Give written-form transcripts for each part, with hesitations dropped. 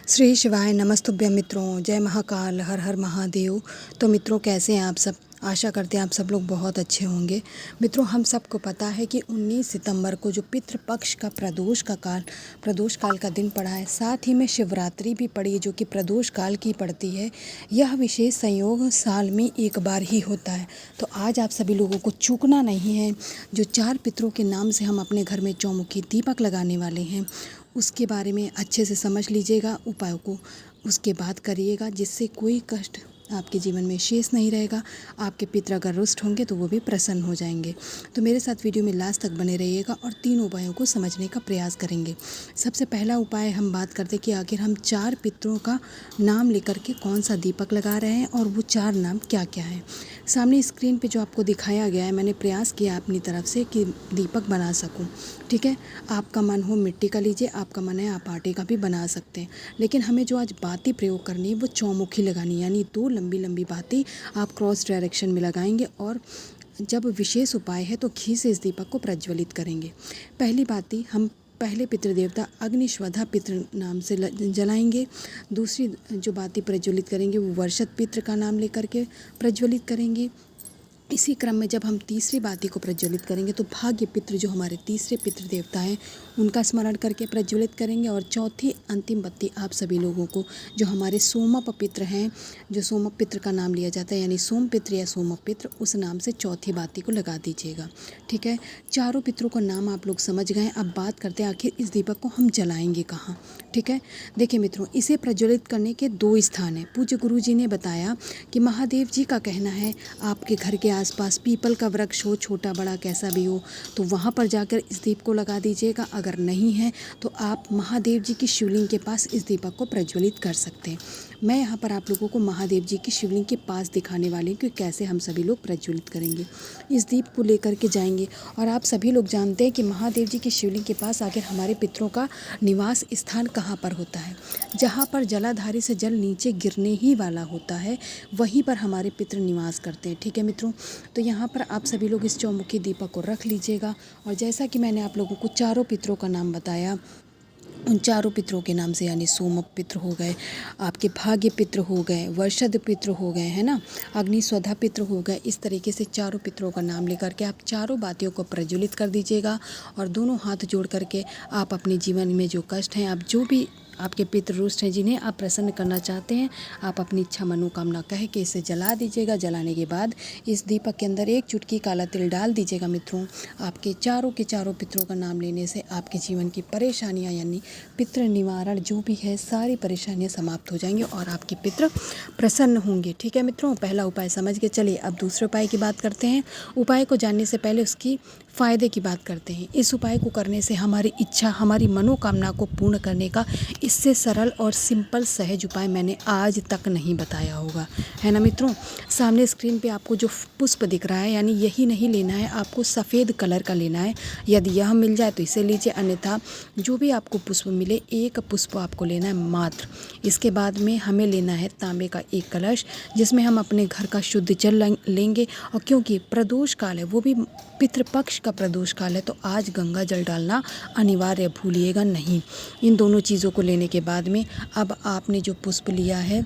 श्री शिवाय नमस्तुभ्यं मित्रों, जय महाकाल, हर हर महादेव। तो मित्रों, कैसे हैं आप सब? आशा करते हैं आप सब लोग बहुत अच्छे होंगे। मित्रों, हम सबको पता है कि 19 सितंबर को जो पितृपक्ष का प्रदोष काल का दिन पड़ा है, साथ ही में शिवरात्रि भी पड़ी जो कि प्रदोष काल की पड़ती है। यह विशेष संयोग साल में एक बार ही होता है। तो आज आप सभी लोगों को चूकना नहीं है। जो 4 पितरों के नाम से हम अपने घर में चौमुखी दीपक लगाने वाले हैं, उसके बारे में अच्छे से समझ लीजिएगा, उपायों को उसके बाद करिएगा, जिससे कोई कष्ट आपके जीवन में शेष नहीं रहेगा। आपके पितर अगर रुष्ट होंगे तो वो भी प्रसन्न हो जाएंगे। तो मेरे साथ वीडियो में लास्ट तक बने रहिएगा और 3 उपायों को समझने का प्रयास करेंगे। सबसे पहला उपाय हम बात करते कि आखिर हम 4 पितरों का नाम लेकर के कौन सा दीपक लगा रहे हैं और वो 4 नाम क्या क्या हैं। सामने स्क्रीन पे जो आपको दिखाया गया है, मैंने प्रयास किया अपनी तरफ से कि दीपक बना सकूं। ठीक है, आपका मन हो मिट्टी का लीजिए, आपका मन है आप आटे का भी बना सकते हैं। लेकिन हमें जो आज बाती प्रयोग करनी है वो चौमुखी लगानी, यानी 2 लंबी लंबी बाती आप क्रॉस डायरेक्शन में लगाएंगे। और जब विशेष उपाय है तो घी से इस दीपक को प्रज्वलित करेंगे। पहली बाती हम पहले पितृदेवता अग्निश्वधा पितृ नाम से जलाएंगे। दूसरी जो बाती प्रज्वलित करेंगे वो वर्षत पितृ का नाम लेकर के प्रज्वलित करेंगे। इसी क्रम में जब हम तीसरी बाती को प्रज्वलित करेंगे तो भाग्य पितृ जो हमारे तीसरे पितृ देवता हैं उनका स्मरण करके प्रज्वलित करेंगे। और चौथी अंतिम बत्ती आप सभी लोगों को जो हमारे सोमप पितृ हैं, जो सोमप पितृ का नाम लिया जाता है, यानी सोम पितृ या सोमप पितृ, उस नाम से चौथी बाती को लगा दीजिएगा। ठीक है, चारों पितरों का नाम आप लोग समझ गए। अब बात करते हैं आखिर इस दीपक को हम जलाएंगे कहाँ। ठीक है, देखिए मित्रों, इसे प्रज्वलित करने के 2 स्थान हैं। पूज्य गुरु जी ने बताया कि महादेव जी का कहना है आपके घर के आसपास पीपल का वृक्ष हो, छोटा बड़ा कैसा भी हो, तो वहाँ पर जाकर इस दीप को लगा दीजिएगा। अगर नहीं है तो आप महादेव जी की शिवलिंग के पास इस दीपक को प्रज्वलित कर सकते हैं। मैं यहाँ पर आप लोगों को महादेव जी की शिवलिंग के पास दिखाने वाली हूँ कि कैसे हम सभी लोग प्रज्वलित करेंगे। इस दीप को लेकर के जाएंगे। और आप सभी लोग जानते हैं कि महादेव जी की शिवलिंग के पास आखिर हमारे पितरों का निवास स्थान कहाँ पर होता है। जहाँ पर जलाधारी से जल नीचे गिरने ही वाला होता है, वहीं पर हमारे पितृ निवास करते हैं। ठीक है मित्रों, तो यहाँ पर आप सभी लोग इस चौमुखी दीपक को रख लीजिएगा। और जैसा कि मैंने आप लोगों को चारों पितरों का नाम बताया, उन चारों पितरों के नाम से, यानी सोमप पितृ हो गए, आपके भाग्य पितृ हो गए, वर्षद पितृ हो गए, है ना, अग्निस्वधा पितृ हो गए, इस तरीके से चारों पितरों का नाम लेकर के आप चारों बातियों को प्रज्वलित कर दीजिएगा। और दोनों हाथ जोड़ करके आप अपने जीवन में जो कष्ट हैं, आप जो भी आपके पितृ रुष्ट हैं जिन्हें आप प्रसन्न करना चाहते हैं, आप अपनी इच्छा मनोकामना कह के इसे जला दीजिएगा। जलाने के बाद इस दीपक के अंदर 1 चुटकी काला तिल डाल दीजिएगा। मित्रों, आपके चारों के चारों पितरों का नाम लेने से आपके जीवन की परेशानियां, यानी पितृ निवारण जो भी है, सारी परेशानियां समाप्त हो जाएंगी और आपके पितृ प्रसन्न होंगे। ठीक है मित्रों, पहला उपाय समझ के चलिए अब दूसरे उपाय की बात करते हैं। उपाय को जानने से पहले उसकी फ़ायदे की बात करते हैं। इस उपाय को करने से हमारी इच्छा, हमारी मनोकामना को पूर्ण करने का इससे सरल और सिंपल सहज उपाय मैंने आज तक नहीं बताया होगा, है ना मित्रों। सामने स्क्रीन पे आपको जो पुष्प दिख रहा है, यानी यही नहीं लेना है, आपको सफ़ेद कलर का लेना है। यदि यह मिल जाए तो इसे लीजिए, अन्यथा जो भी आपको पुष्प मिले 1 पुष्प आपको लेना है मात्र। इसके बाद में हमें लेना है तांबे का 1 कलश, जिसमें हम अपने घर का शुद्ध जल लेंगे। और क्योंकि प्रदोष काल है, वो भी पितृपक्ष का प्रदोष काल है, तो आज गंगा जल डालना अनिवार्य, भूलिएगा नहीं। इन दोनों चीज़ों को लेने के बाद में अब आपने जो पुष्प लिया है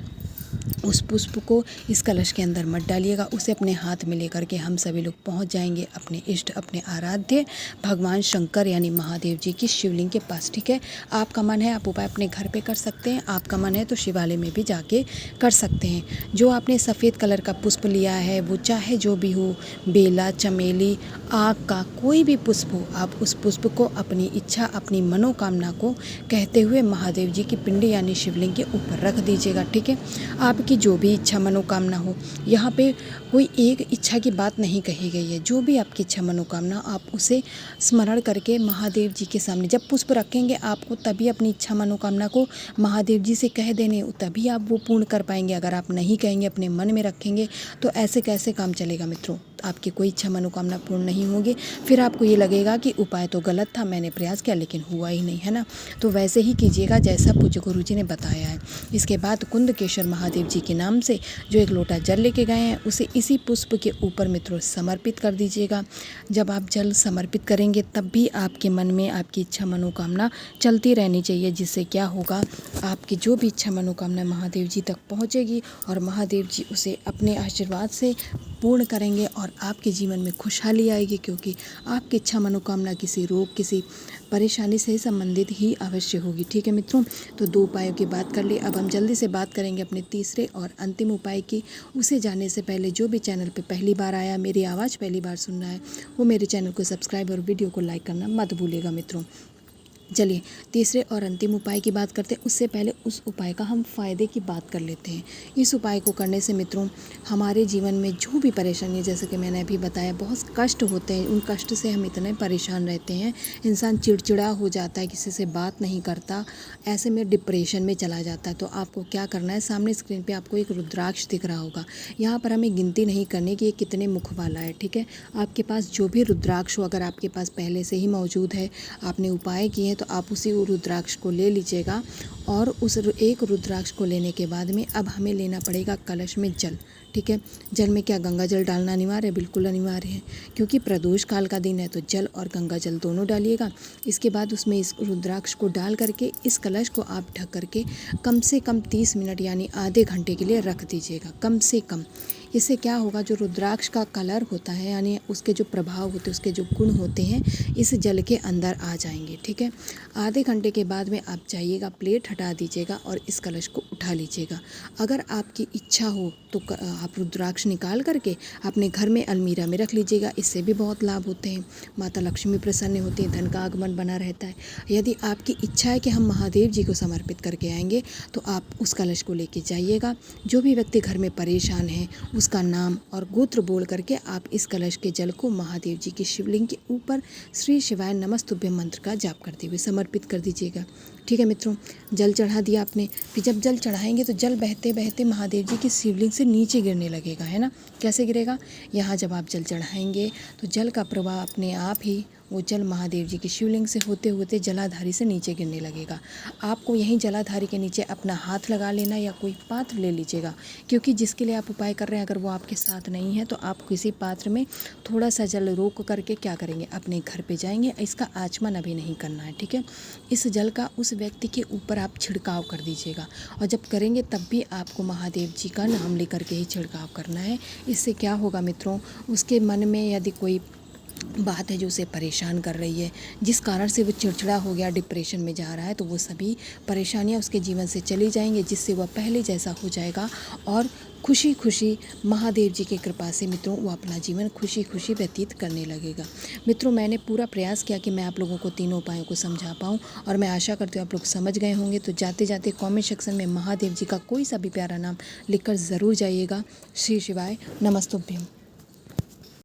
उस पुष्प को इस कलश के अंदर मत डालिएगा, उसे अपने हाथ में लेकर के हम सभी लोग पहुंच जाएंगे अपने इष्ट, अपने आराध्य भगवान शंकर यानी महादेव जी की शिवलिंग के पास। ठीक है, आपका मन है आप उपाय अपने घर पे कर सकते हैं, आपका मन है तो शिवालय में भी जाके कर सकते हैं। जो आपने सफ़ेद कलर का पुष्प लिया है, वो चाहे जो भी हो, बेला, चमेली, आग का कोई भी पुष्प हो, आप उस पुष्प को अपनी इच्छा, अपनी मनोकामना को कहते हुए महादेव जी की पिंडी यानी शिवलिंग के ऊपर रख दीजिएगा। ठीक है, आपकी जो भी इच्छा मनोकामना हो, यहाँ पे कोई एक इच्छा की बात नहीं कही गई है, जो भी आपकी इच्छा मनोकामना आप उसे स्मरण करके महादेव जी के सामने जब पुष्प रखेंगे, आपको तभी अपनी इच्छा मनोकामना को महादेव जी से कह देने, तभी आप वो पूर्ण कर पाएंगे। अगर आप नहीं कहेंगे, अपने मन में रखेंगे, तो ऐसे कैसे काम चलेगा मित्रों। आपकी कोई इच्छा मनोकामना पूर्ण नहीं होगी। फिर आपको ये लगेगा कि उपाय तो गलत था, मैंने प्रयास किया लेकिन हुआ ही नहीं, है ना। तो वैसे ही कीजिएगा जैसा पूज्य गुरु जी ने बताया है। इसके बाद कुंदकेश्वर महादेव जी के नाम से जो एक लोटा जल लेके गए हैं उसे इसी पुष्प के ऊपर मित्रों समर्पित कर दीजिएगा। जब आप जल समर्पित करेंगे तब भी आपके मन में आपकी इच्छा मनोकामना चलती रहनी चाहिए, जिससे क्या होगा, आपकी जो भी इच्छा मनोकामना महादेव जी तक पहुंचेगी और महादेव जी उसे अपने आशीर्वाद से पूर्ण करेंगे और आपके जीवन में खुशहाली आएगी, क्योंकि आपकी इच्छा मनोकामना किसी रोग किसी परेशानी से संबंधित ही अवश्य होगी। ठीक है मित्रों, तो 2 उपायों की बात कर ली। अब हम जल्दी से बात करेंगे अपने तीसरे और अंतिम उपाय की। उसे जानने से पहले जो भी चैनल पे पहली बार आया, मेरी आवाज़ पहली बार सुन रहा है, वो मेरे चैनल को सब्सक्राइब और वीडियो को लाइक करना मत भूलिएगा मित्रों। चलिए तीसरे और अंतिम उपाय की बात करते हैं। उससे पहले उस उपाय का हम फ़ायदे की बात कर लेते हैं। इस उपाय को करने से मित्रों हमारे जीवन में जो भी परेशानी, जैसे कि मैंने अभी बताया, बहुत कष्ट होते हैं, उन कष्ट से हम इतने परेशान रहते हैं, इंसान चिड़चिड़ा हो जाता है, किसी से बात नहीं करता, ऐसे में डिप्रेशन में चला जाता है। तो आपको क्या करना है, सामने स्क्रीन पर आपको एक रुद्राक्ष दिख रहा होगा। यहाँ पर हमें गिनती नहीं करनी कि ये कितने मुख वाला है। ठीक है, आपके पास जो भी रुद्राक्ष हो, अगर आपके पास पहले से ही मौजूद है, आपने उपाय किए हैं, तो आप उसी रुद्राक्ष को ले लीजिएगा। और उस एक रुद्राक्ष को लेने के बाद में अब हमें लेना पड़ेगा कलश में जल। ठीक है, जल में क्या गंगा जल डालना अनिवार्य है? बिल्कुल अनिवार्य है, क्योंकि प्रदोष काल का दिन है, तो जल और गंगा जल दोनों डालिएगा। इसके बाद उसमें इस रुद्राक्ष को डाल करके इस कलश को आप ढक करके कम से कम 30 मिनट यानी आधे घंटे के लिए रख दीजिएगा, कम से कम। इससे क्या होगा, जो रुद्राक्ष का कलर होता है यानी उसके जो प्रभाव होते हैं, उसके जो गुण होते हैं, इस जल के अंदर आ जाएंगे। ठीक है, आधे घंटे के बाद में आप जाइएगा, प्लेट हटा दीजिएगा और इस कलश को उठा लीजिएगा। अगर आपकी इच्छा हो तो आप रुद्राक्ष निकाल करके अपने घर में अलमीरा में रख लीजिएगा, इससे भी बहुत लाभ होते हैं। माता लक्ष्मी प्रसन्न होती है, धन का आगमन बना रहता है। यदि आपकी इच्छा है कि हम महादेव जी को समर्पित करके आएंगे, तो आप उस कलश को लेके जाइएगा। जो भी व्यक्ति घर में परेशान है उसका नाम और गोत्र बोल करके आप इस कलश के जल को महादेव जी के शिवलिंग के ऊपर श्री शिवाय नमस्तुभ्यम मंत्र का जाप करते हुए समर्पित कर दीजिएगा। ठीक है मित्रों, जल चढ़ा दिया आपने। फिर जब जल चढ़ाएंगे तो जल बहते बहते महादेव जी की शिवलिंग से नीचे गिरने लगेगा, है ना। कैसे गिरेगा, यहाँ जब आप जल चढ़ाएंगे तो जल का प्रवाह अपने आप ही वो जल महादेव जी की शिवलिंग से होते होते जलाधारी से नीचे गिरने लगेगा। आपको यहीं जलाधारी के नीचे अपना हाथ लगा लेना या कोई पात्र ले लीजिएगा, क्योंकि जिसके लिए आप उपाय कर रहे हैं अगर वो आपके साथ नहीं है, तो आप किसी पात्र में थोड़ा सा जल रोक करके क्या करेंगे, अपने घर पे जाएंगे। इसका आचमन अभी नहीं करना है। ठीक है, इस जल का उस व्यक्ति के ऊपर आप छिड़काव कर दीजिएगा, और जब करेंगे तब भी आपको महादेव जी का नाम लेकर के ही छिड़काव करना है। इससे क्या होगा मित्रों, उसके मन में यदि कोई बात है जो उसे परेशान कर रही है, जिस कारण से वो चिड़चिड़ा हो गया, डिप्रेशन में जा रहा है, तो वो सभी परेशानियां उसके जीवन से चली जाएंगी, जिससे वह पहले जैसा हो जाएगा और खुशी खुशी महादेव जी की कृपा से मित्रों वो अपना जीवन खुशी खुशी व्यतीत करने लगेगा। मित्रों, मैंने पूरा प्रयास किया कि मैं आप लोगों को तीनों उपायों को समझा पाऊँ, और मैं आशा करती हूँ आप लोग समझ गए होंगे। तो जाते जाते कमेंट सेक्शन में महादेव जी का कोई सा भी प्यारा नाम लिखकर ज़रूर जाइएगा। श्री शिवाय नमस्तुभ्यम।